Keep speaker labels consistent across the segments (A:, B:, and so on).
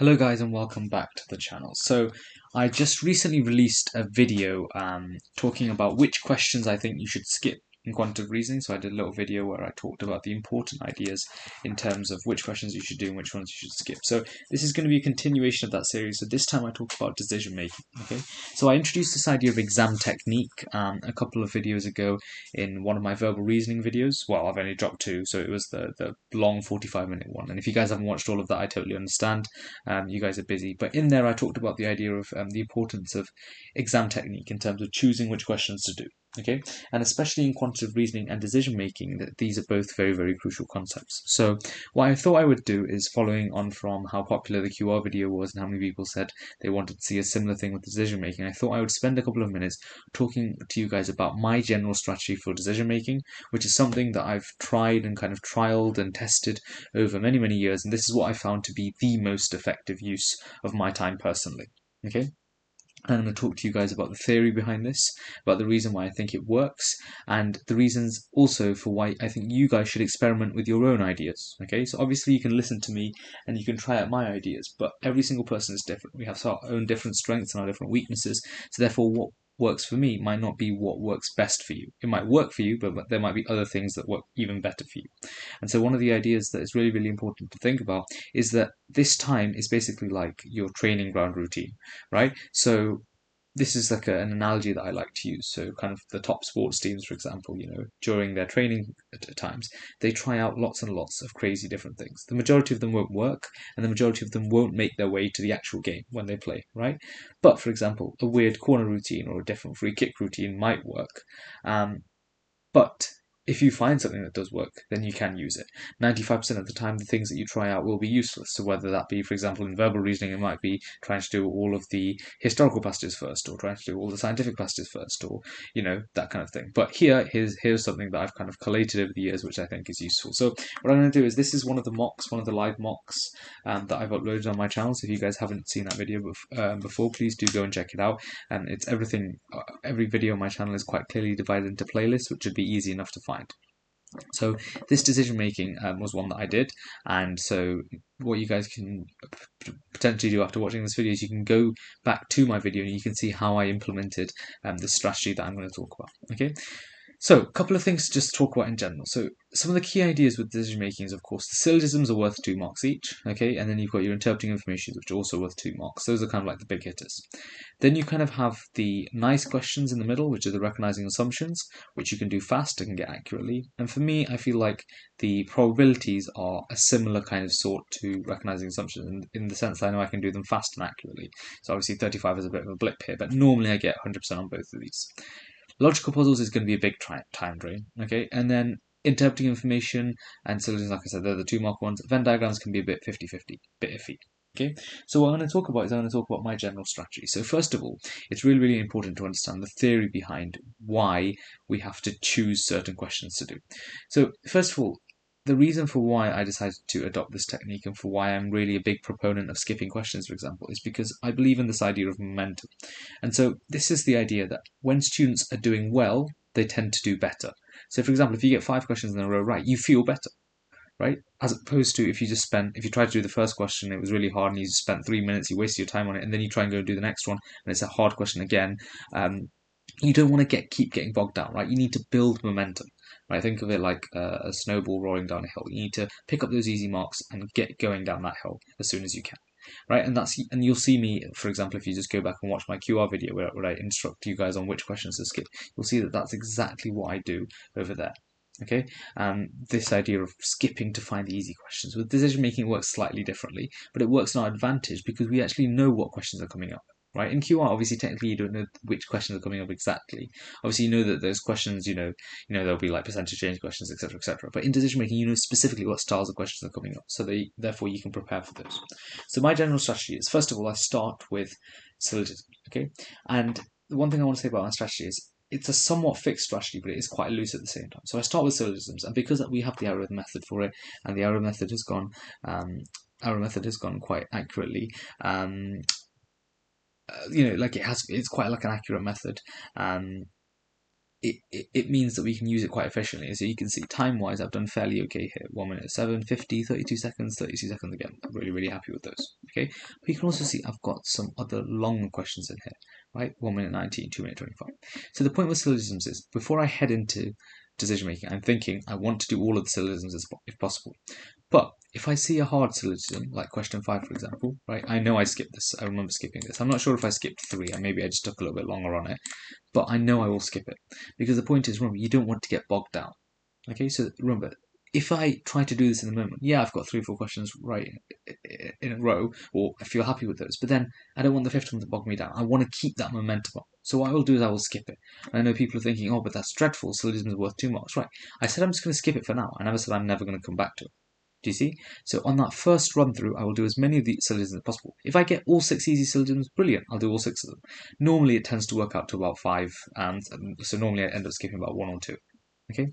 A: Hello guys and welcome back to the channel. So I just recently released a video talking about which questions I think you should skip in quantitative reasoning. So I did a little video where I talked about the important ideas in terms of which questions you should do and which ones you should skip. So this is going to be a continuation of that series. So this time I talk about decision making. Okay, so I introduced this idea of exam technique a couple of videos ago in one of my verbal reasoning videos. Well, I've only dropped two, so it was the long 45-minute one. And if you guys haven't watched all of that, I totally understand. You guys are busy, but in there I talked about the idea of the importance of exam technique in terms of choosing which questions to do. Okay, and especially in quantitative reasoning and decision making, that these are both very, very crucial concepts. So what I thought I would do is, following on from how popular the QR video was and how many people said they wanted to see a similar thing with decision making, I thought I would spend a couple of minutes talking to you guys about my general strategy for decision making, which is something that I've tried and kind of trialed and tested over many, many years, and this is what I found to be the most effective use of my time personally. Okay, and I'm going to talk to you guys about the theory behind this, about the reason why I think it works, and the reasons also for why I think you guys should experiment with your own ideas. Okay, so obviously you can listen to me and you can try out my ideas, but every single person is different. We have our own different strengths and our different weaknesses, so therefore what works for me might not be what works best for you. It might work for you, but there might be other things that work even better for you. And so one of the ideas that is really, really important to think about is that this time is basically like your training ground routine, right? So this is like an analogy that I like to use. So kind of the top sports teams, for example, during their training times, they try out lots and lots of crazy different things. The majority of them won't work, and the majority of them won't make their way to the actual game when they play, right? But for example, a weird corner routine or a different free kick routine might work. But if you find something that does work, then you can use it. 95% of the time, the things that you try out will be useless. So whether that be, for example, in verbal reasoning, it might be trying to do all of the historical passages first, or trying to do all the scientific passages first, or, that kind of thing. But here's something that I've kind of collated over the years, which I think is useful. So what I'm going to do is, this is one of the mocks, one of the live mocks that I've uploaded on my channel. So if you guys haven't seen that video before, please do go and check it out. And it's everything, every video on my channel is quite clearly divided into playlists, which should be easy enough to find. So this decision making was one that I did, and so what you guys can potentially do after watching this video is you can go back to my video and you can see how I implemented the strategy that I'm going to talk about. Okay, so a couple of things to just talk about in general. So some of the key ideas with decision making is, of course, the syllogisms are worth 2 marks each, okay, and then you've got your interpreting information, which are also worth 2 marks. Those are kind of like the big hitters. Then you kind of have the nice questions in the middle, which are the recognizing assumptions, which you can do fast and get accurately. And for me, I feel like the probabilities are a similar kind of sort to recognizing assumptions in the sense that I know I can do them fast and accurately. So obviously 35 is a bit of a blip here, but normally I get 100% on both of these. Logical puzzles is going to be a big time drain, okay? And then interpreting information and syllogisms, like I said, they're the 2 mark ones. Venn diagrams can be a bit 50-50, bit iffy. Okay, so what I'm going to talk about is I'm going to talk about my general strategy. So first of all, it's really, really important to understand the theory behind why we have to choose certain questions to do. So first of all, the reason for why I decided to adopt this technique and for why I'm really a big proponent of skipping questions, for example, is because I believe in this idea of momentum. And so this is the idea that when students are doing well, they tend to do better. So for example, if you get 5 questions in a row right, you feel better, right? As opposed to if you try to do the first question, it was really hard and you spent 3 minutes, you wasted your time on it, and then you try and go and do the next one, and it's a hard question again. You don't want to keep getting bogged down, right? You need to build momentum, right? Think of it like a snowball rolling down a hill. You need to pick up those easy marks and get going down that hill as soon as you can, right? And you'll see me, for example, if you just go back and watch my QR video where I instruct you guys on which questions to skip, you'll see that that's exactly what I do over there. Okay, this idea of skipping to find the easy questions. With decision making, it works slightly differently, but it works in our advantage because we actually know what questions are coming up. Right, in QR, obviously, technically, you don't know which questions are coming up exactly. Obviously, you know that those questions, there'll be like percentage change questions, etc., etc. But in decision making, you know specifically what styles of questions are coming up, so therefore you can prepare for those. So my general strategy is, first of all, I start with syllogism. Okay, and the one thing I want to say about my strategy is it's a somewhat fixed strategy, but it is quite loose at the same time. So I start with syllogisms, and because we have the arrow method for it, and the arrow method has gone quite accurately. It's quite like an accurate method. it means that we can use it quite efficiently. So you can see time-wise, I've done fairly okay here. 1 minute 7, 50, 32 seconds, 32 seconds again. I'm really, really happy with those. Okay, but you can also see I've got some other long questions in here, right? 1 minute 19, 2 minute 25. So the point with syllogisms is, before I head into decision making, I'm thinking I want to do all of the syllogisms if possible. But if I see a hard syllogism, like question 5, for example, right? I know I skipped this. I remember skipping this. I'm not sure if I skipped 3, and maybe I just took a little bit longer on it. But I know I will skip it, because the point is, remember, you don't want to get bogged down. Okay, so remember, if I try to do this in the moment, yeah, I've got 3 or 4 questions right in a row, or I feel happy with those, but then I don't want the 5th one to bog me down. I want to keep that momentum up. So what I will do is I will skip it. And I know people are thinking, oh, but that's dreadful, syllogism is worth 2 marks. Right, I said I'm just going to skip it for now. I never said I'm never going to come back to it. Do you see? So on that first run through, I will do as many of the syllogisms as possible. If I get all 6 easy syllogisms, brilliant, I'll do all 6 of them. Normally it tends to work out to about 5, and so normally I end up skipping about 1 or 2. Okay,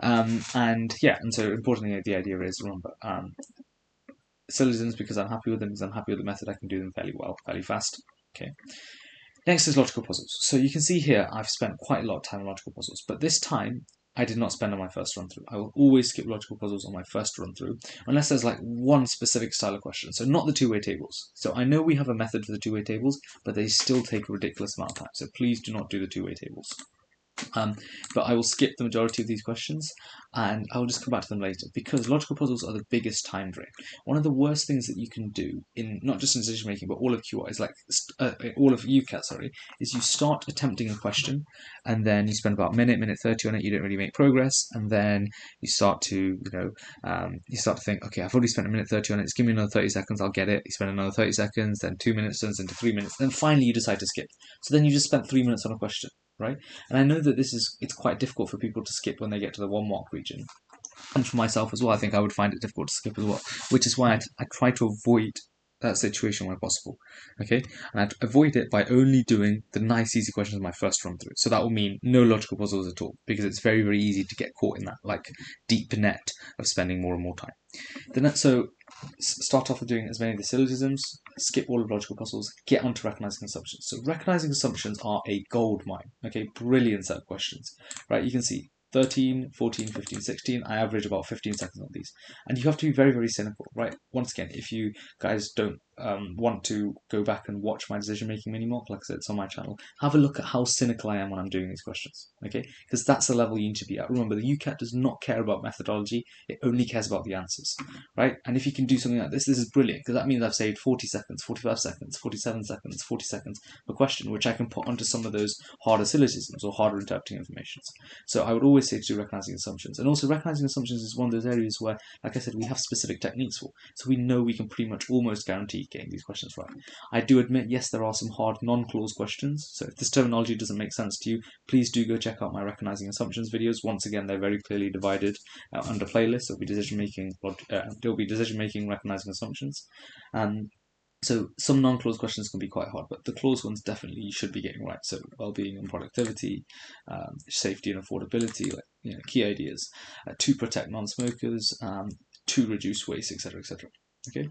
A: and yeah, and so importantly, the idea is, remember, syllogisms, because I'm happy with them, because I'm happy with the method, I can do them fairly well, fairly fast. Okay. Next is logical puzzles. So you can see here I've spent quite a lot of time on logical puzzles, but this time I did not spend on my first run through. I will always skip logical puzzles on my first run through, unless there's like one specific style of question. So not the two-way tables. So I know we have a method for the two-way tables, but they still take a ridiculous amount of time. So please do not do the two-way tables. But I will skip the majority of these questions, and I will just come back to them later, because logical puzzles are the biggest time drain. One of the worst things that you can do, in not just in decision making, but all of QI, is like all of UCAT, sorry, is you start attempting a question, and then you spend about minute 30 on it. You don't really make progress, and then you start to, you start to think, okay, I've already spent a minute 30 on it. Just give me another 30 seconds, I'll get it. You spend another 30 seconds, then 2 minutes turns into 3 minutes, then finally you decide to skip. So then you just spent 3 minutes on a question. Right? And I know that it's quite difficult for people to skip when they get to the 1 mark region. And for myself as well, I think I would find it difficult to skip as well, which is why I try to avoid that situation where possible. Okay? And I'd avoid it by only doing the nice, easy questions in my first run through. So that will mean no logical puzzles at all, because it's very, very easy to get caught in that like deep net of spending more and more time. So start off with doing as many of the syllogisms, skip all of logical puzzles, get onto recognizing assumptions. So recognizing assumptions are a gold mine. Okay, brilliant set of questions. Right, you can see 13, 14, 15, 16. I average about 15 seconds on these. And you have to be very, very cynical, right? Once again, if you guys don't want to go back and watch my decision making mini mock, like I said, it's on my channel, have a look at how cynical I am when I'm doing these questions, okay? Because that's the level you need to be at. Remember, the UCAT does not care about methodology, it only cares about the answers, right? And if you can do something like this is brilliant, because that means I've saved 40 seconds, 45 seconds, 47 seconds, 40 seconds per question, which I can put onto some of those harder syllogisms or harder interpreting informations. So I would always say to do recognizing assumptions. And also recognizing assumptions is one of those areas where, like I said, we have specific techniques for. So we know we can pretty much almost guarantee getting these questions right. I do admit, yes, there are some hard non-clause questions. So if this terminology doesn't make sense to you, please do go check out my recognizing assumptions videos. Once again, they're very clearly divided under playlists. There'll be decision making, recognizing assumptions. So some non-clause questions can be quite hard, but the clause ones definitely you should be getting right. So well-being and productivity, safety and affordability, like key ideas, to protect non-smokers, to reduce waste, etc., etc. Okay.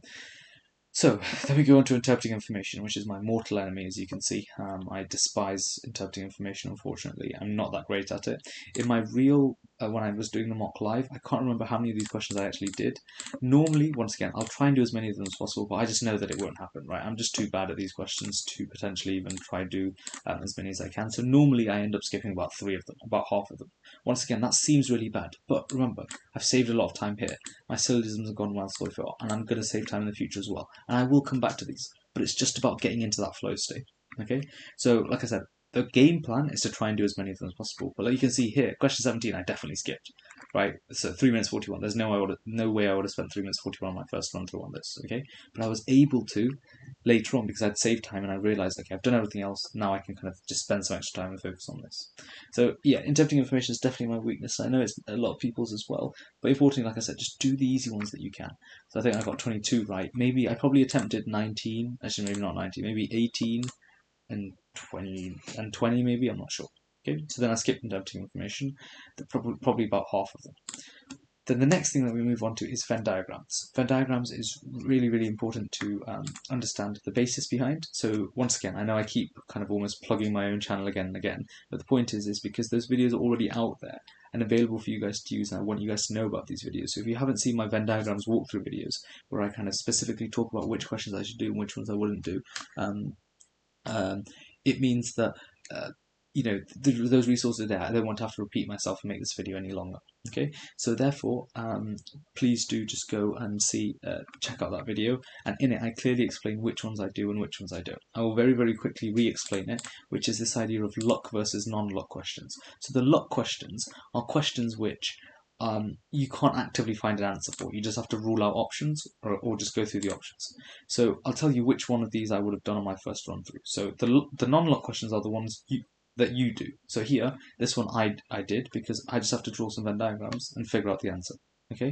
A: So then we go on to interpreting information, which is my mortal enemy, as you can see. I despise interpreting information, unfortunately. I'm not that great at it. In my real, when I was doing the mock live, I can't remember how many of these questions I actually did. Normally, once again, I'll try and do as many of them as possible, but I just know that it won't happen, right? I'm just too bad at these questions to potentially even try and do as many as I can. So normally I end up skipping about 3 of them, about half of them. Once again, that seems really bad, but remember, I've saved a lot of time here. My syllogisms have gone well so far, and I'm going to save time in the future as well. And I will come back to these, but it's just about getting into that flow state. Okay, so like I said, the game plan is to try and do as many of them as possible. But like you can see here, question 17, I definitely skipped. Right, so 3 minutes 41. There's no way I would have spent 3 minutes 41 on my first run through on this. Okay, but I was able to later on because I'd saved time and I realized, okay, I've done everything else. Now I can kind of just spend some extra time and focus on this. So yeah, interpreting information is definitely my weakness. I know it's a lot of people's as well, but importantly, like I said, just do the easy ones that you can. So I think I got 22 right. Maybe I probably attempted 19. Actually, maybe not 19. Maybe 18 and 20 maybe. I'm not sure. Okay, so then I skipped interpreting information. Probably about half of them. Then the next thing that we move on to is Venn diagrams. Venn diagrams is really, really important to understand the basis behind. So once again, I know I keep kind of almost plugging my own channel again and again, but the point is because those videos are already out there and available for you guys to use, and I want you guys to know about these videos. So if you haven't seen my Venn diagrams walkthrough videos, where I kind of specifically talk about which questions I should do and which ones I wouldn't do, it means that those resources are there. I don't want to have to repeat myself and make this video any longer. Okay, so therefore, please do just go and check out that video, and in it I clearly explain which ones I do and which ones I don't. I will very, very quickly re-explain it, which is this idea of luck versus non-luck questions. So the luck questions are questions which you can't actively find an answer for. You just have to rule out options or just go through the options. So I'll tell you which one of these I would have done on my first run through. So the non-luck questions are the ones that you do. So here, this one I did because I just have to draw some Venn diagrams and figure out the answer. Okay,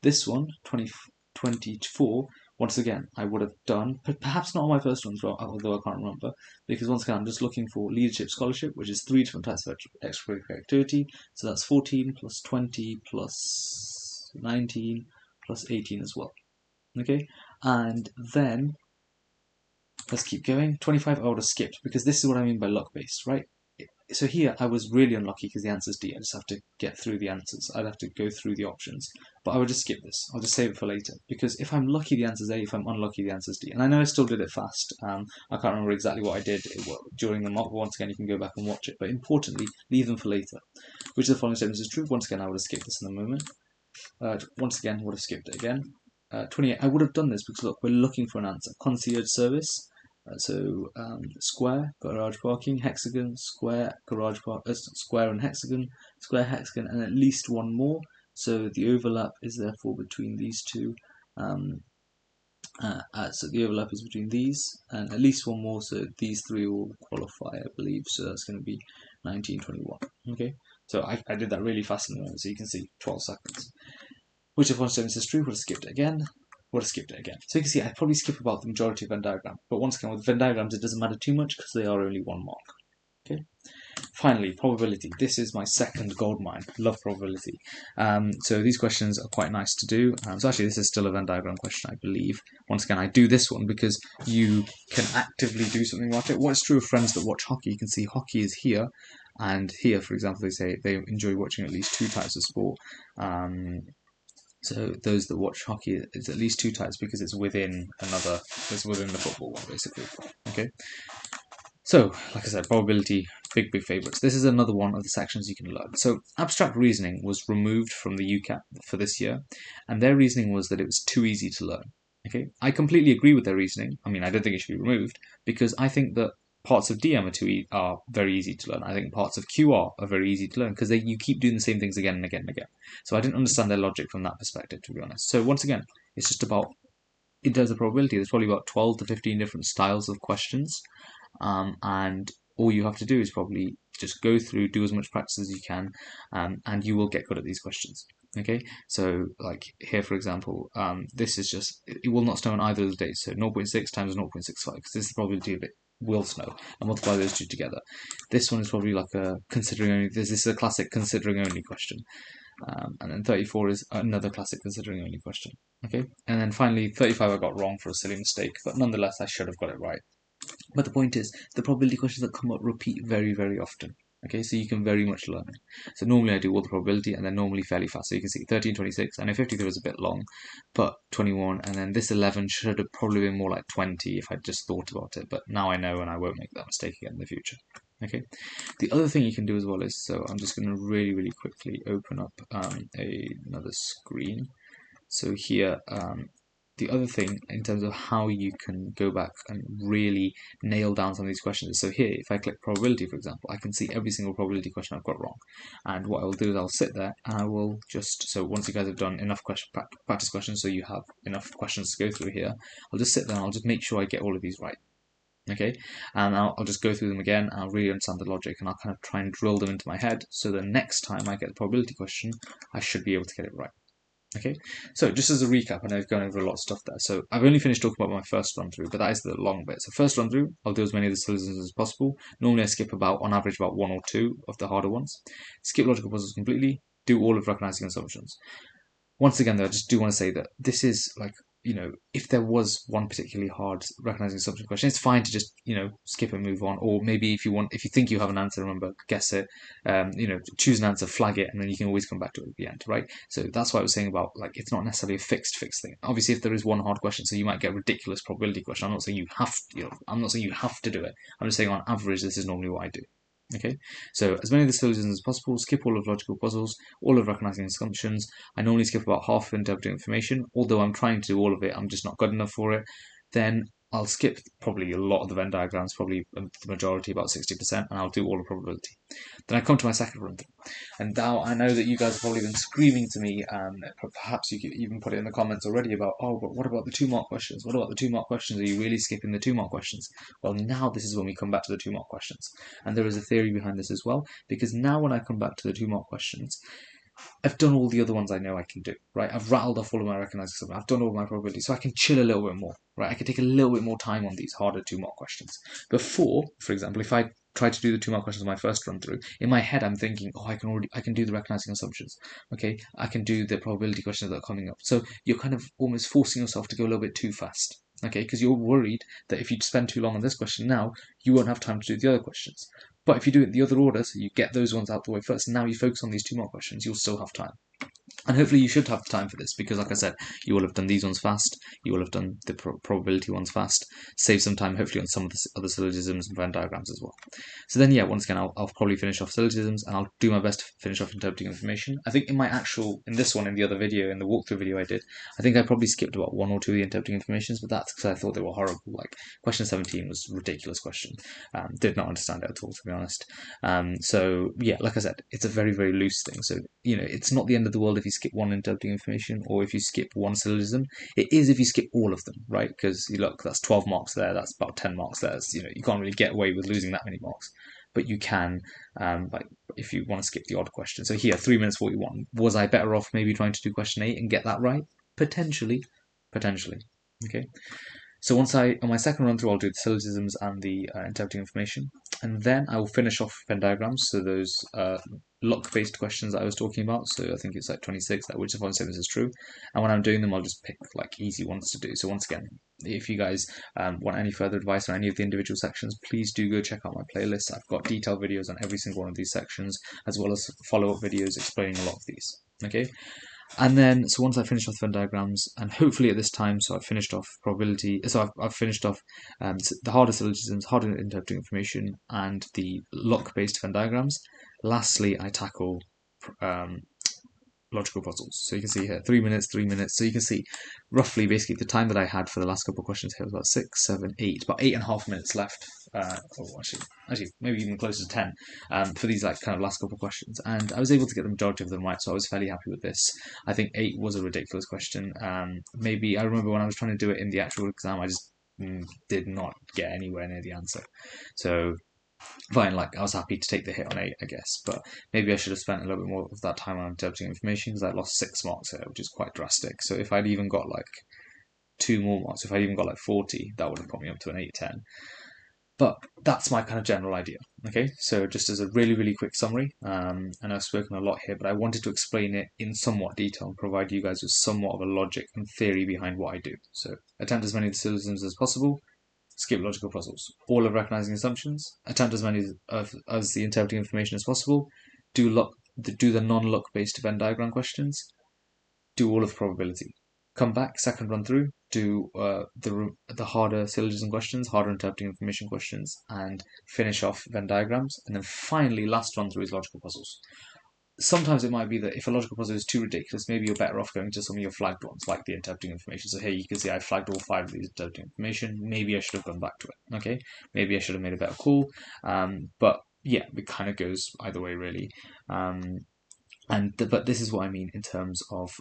A: this one, 2024, once again, I would have done, perhaps not on my first run through, although I can't remember, because once again, I'm just looking for leadership scholarship, which is 3 different types of extracurricular activity. So that's 14 plus 20 plus 19 plus 18 as well. Okay, and then let's keep going. 25 I would have skipped because this is what I mean by luck based, right? So here I was really unlucky because the answer is D. I just have to get through the answers. I'd have to go through the options. But I would just skip this. I'll just save it for later. Because if I'm lucky, the answer is A. If I'm unlucky, the answer is D. And I know I still did it fast. I can't remember exactly what I did during the mock. Once again, you can go back and watch it. But importantly, leave them for later. Which of the following statements is true? Once again, I would have skipped this in a moment. Once again, would have skipped it again. 28. I would have done this because, look, we're looking for an answer. Concierge service. Square, garage parking, hexagon, square, garage park, square and hexagon, square, hexagon, and at least one more. So the overlap is therefore between these two. So the overlap is between these and at least one more. So these three will qualify, I believe. So that's going to be 1921. Okay. So I did that really fast in the moment. So you can see 12 seconds. Which of one statements is true? Would have skipped it again. Would have skipped it again. So you can see I probably skip about the majority of Venn diagram. But once again, with Venn diagrams, it doesn't matter too much because they are only 1 mark. Okay. Finally, probability. This is my second goldmine. Love probability. So these questions are quite nice to do. So actually, this is still a Venn diagram question, I believe. Once again, I do this one because you can actively do something about it. What's true of friends that watch hockey? You can see hockey is here. And here, for example, they say they enjoy watching at least 2 types of sport. So those that watch hockey, it's at least 2 types because it's within it's within the football one, basically. Okay. So, like I said, probability, big favourites. This is another one of the sections you can learn. So, abstract reasoning was removed from the UCAT for this year, and their reasoning was that it was too easy to learn. Okay, I completely agree with their reasoning. I mean, I don't think it should be removed because I think that parts of DM are very easy to learn. I think parts of QR are very easy to learn because you keep doing the same things again and again and again. So I didn't understand their logic from that perspective, to be honest. So once again, it's just about, in terms of probability, there's probably about 12 to 15 different styles of questions. And all you have to do is probably just go through, do as much practice as you can, and you will get good at these questions. Okay, so like here, for example, this is just, it will not snow on either of those days. So 0.6 times 0.65, because this is the probability of it will snow, and multiply those two together. This one is probably like a considering only, this is a classic considering only question. And then 34 is another classic considering only question. Okay, and then finally 35 I got wrong for a silly mistake, but nonetheless I should have got it right. But the point is, the probability questions that come up repeat very, very often. Okay, so you can very much learn it. So normally I do all the probability and then normally fairly fast. So you can see 13, 26, I know 53 was a bit long, but 21, and then this 11 should have probably been more like 20 if I'd just thought about it, but now I know and I won't make that mistake again in the future. Okay, the other thing you can do as well is, so I'm just going to really, really quickly open up another screen. So here, the other thing in terms of how you can go back and really nail down some of these questions. So here, if I click probability, for example, I can see every single probability question I've got wrong. And what I will do is I'll sit there and I will just, so once you guys have done enough practice questions, so you have enough questions to go through here, I'll just sit there and I'll just make sure I get all of these right. Okay, and I'll just go through them again, and I'll really understand the logic, and I'll kind of try and drill them into my head, so the next time I get the probability question, I should be able to get it right. Okay, so just as a recap, I know I've gone over a lot of stuff there. So I've only finished talking about my first run through, but that is the long bit. So first run through, I'll do as many of the solutions as possible. Normally I skip on average, about 1 or 2 of the harder ones. Skip logical puzzles completely, do all of recognizing assumptions. once again, though, I just do want to say that this is like, if there was one particularly hard recognizing assumption question, it's fine to just, skip and move on. Or maybe if you think you have an answer, remember, guess it, choose an answer, flag it, and then you can always come back to it at the end, right? So that's why I was saying about, like, it's not necessarily a fixed thing. Obviously, if there is one hard question, so you might get a ridiculous probability question. I'm not saying I'm not saying you have to do it. I'm just saying on average, this is normally what I do. Okay, so as many of the syllogisms as possible, skip all of logical puzzles, all of recognizing assumptions. I normally skip about half of interpreting information, although I'm trying to do all of it, I'm just not good enough for it. Then I'll skip probably a lot of the Venn diagrams, probably the majority, about 60%, and I'll do all the probability. Then I come to my second run through. And now I know that you guys have probably been screaming to me, and perhaps you could even put it in the comments already about, oh, but what about the 2-mark questions? What about the 2-mark questions? Are you really skipping the 2-mark questions? Well, now this is when we come back to the 2-mark questions. And there is a theory behind this as well, because now when I come back to the 2-mark questions, I've done all the other ones I know I can do, right? I've rattled off all of my recognized stuff. I've done all of my probability, so I can chill a little bit more, right? I can take a little bit more time on these harder 2-mark questions. Before, for example, if I try to do the 2-mark questions on my first run through, in my head I'm thinking, oh, I can do the recognizing assumptions, okay? I can do the probability questions that are coming up. So you're kind of almost forcing yourself to go a little bit too fast, okay? Because you're worried that if you spend too long on this question now, you won't have time to do the other questions. But if you do it in the other order, so you get those ones out the way first, and now you focus on these 2-mark questions, you'll still have time. And hopefully you should have time for this, because like I said, you will have done these ones fast, you will have done the probability ones fast, save some time hopefully on some of the other syllogisms and Venn diagrams as well. So then, yeah, once again, I'll probably finish off syllogisms, and I'll do my best to finish off interpreting information. I think in the other video, in the walkthrough video I did, I think I probably skipped about 1 or 2 of the interpreting informations, but that's because I thought they were horrible. Like, question 17 was a ridiculous question. Did not understand it at all, to be honest. So yeah, like I said, it's a very, very loose thing. So, it's not the end of the world if you skip one interpreting information or if you skip one syllogism. It is if you skip all of them, right? Because you look, that's 12 marks there, that's about 10 marks there. You can't really get away with losing that many marks, but you can, like, if you want to skip the odd question. So here, 3 minutes 41. Was I better off maybe trying to do question 8 and get that right? Potentially. Okay. So on my second run through, I'll do the syllogisms and the interpreting information, and then I will finish off Venn diagrams. So those luck-based questions that I was talking about. So I think it's like 26, which the following statements is true. And when I'm doing them, I'll just pick like easy ones to do. So once again, if you guys want any further advice on any of the individual sections, please do go check out my playlist. I've got detailed videos on every single one of these sections, as well as follow-up videos explaining a lot of these. Okay. And then, so once I finish off Venn diagrams, and hopefully at this time, so I've finished off probability, so I've finished off the harder syllogisms, harder interpreting information, and the luck-based Venn diagrams. Lastly, I tackle logical puzzles. So you can see here, 3 minutes, 3 minutes. So you can see roughly, basically, the time that I had for the last couple of questions here was about 6, 7, 8, about 8.5 minutes left. Actually, maybe even closer to 10 for these like kind of last couple of questions. And I was able to get the majority of them right, so I was fairly happy with this. I think 8 was a ridiculous question. Maybe I remember when I was trying to do it in the actual exam, I just did not get anywhere near the answer. So fine, like I was happy to take the hit on 8, I guess, but maybe I should have spent a little bit more of that time on interpreting information, because I lost 6 marks here, which is quite drastic. So if I'd even got like 2 more marks, if I'd even got like 40, that would have put me up to an 8-10. But that's my kind of general idea. Okay, so just as a really, really quick summary, and I've spoken a lot here, but I wanted to explain it in somewhat detail and provide you guys with somewhat of a logic and theory behind what I do. So attempt as many of the syllogisms as possible, skip logical puzzles, all of recognizing assumptions, attempt as many as the interpreting information as possible, do the non-luck based Venn diagram questions, do all of probability. Come back, second run through, do the harder syllogism questions, harder interpreting information questions, and finish off Venn diagrams. And then finally, last run through is logical puzzles. Sometimes it might be that if a logical puzzle is too ridiculous, maybe you're better off going to some of your flagged ones, like the interpreting information. So here you can see I flagged all 5 of these interpreting information. Maybe I should have gone back to it, okay? Maybe I should have made a better call. But yeah, it kind of goes either way, really. But this is what I mean in terms of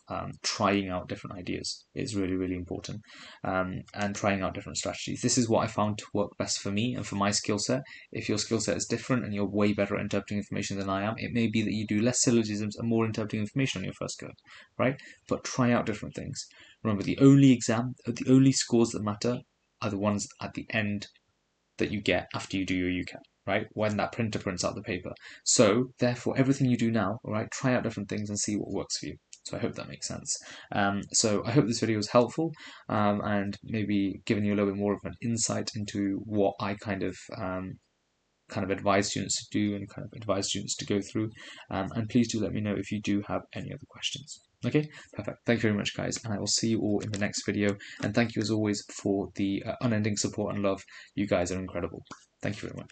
A: trying out different ideas. It's really, really important, and trying out different strategies. This is what I found to work best for me and for my skill set. If your skill set is different and you're way better at interpreting information than I am, it may be that you do less syllogisms and more interpreting information on your first go, right? But try out different things. Remember, the only scores that matter are the ones at the end that you get after you do your UCAT, right? When that printer prints out the paper. So, therefore, everything you do now, all right, try out different things and see what works for you. So I hope that makes sense. So I hope this video was helpful, and maybe given you a little bit more of an insight into what I kind of advise students to do and kind of advise students to go through. And please do let me know if you do have any other questions. Okay, perfect. Thank you very much, guys, and I will see you all in the next video. And thank you as always for the unending support and love. You guys are incredible. Thank you very much.